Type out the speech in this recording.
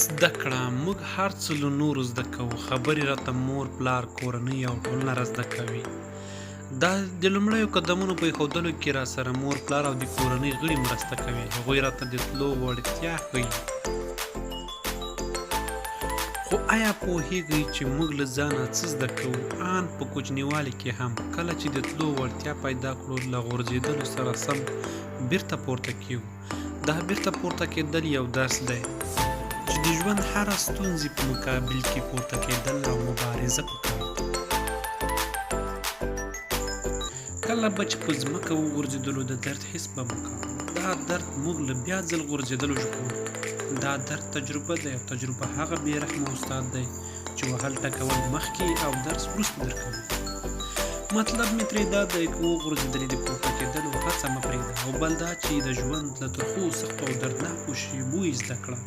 زده کړه موږ هر څه له نورو زده کوو. خبرې راته مور پلار کورنۍ او ټولنه را زده کوي. دا د لومړیو قدمونو په ایښودلو کې را سره مور پلار او د کورنۍ غړي مرسته کوي. هغوی راته د تلو وړتیا ښیي. خو آیا پوهیږئ چې موږ له ځانه څه زده کوو؟ ان په کوچنیوالي کې هم کله چې د تلو وړتیا پیدا کړو له غورځېدلو سره سم بیرته پورته کیږو. دا بیرته پورته کېدل یو درس دی چې د ژوند هره ستونزې په مقابل کې پورته کېدل او مبارزه پکار ده. کله به چې په ځمکه وغورځېدلو د درد حس به مو کوو. دا درد موږ له بیا ځل غورځېدلو ژغوري. دا درد تجربه دی او تجربه هغه بې رحمه استاد دی چې وهل ټکول مخکې او درس وروسته درکوي. مطلب مې ترې دا دی که وغورځېدلې د پورته کېدلو هڅه مه پرېږده، او بل دا چې د ژوند له ترخو سختو او دردناکو شېبو یې زده کړه.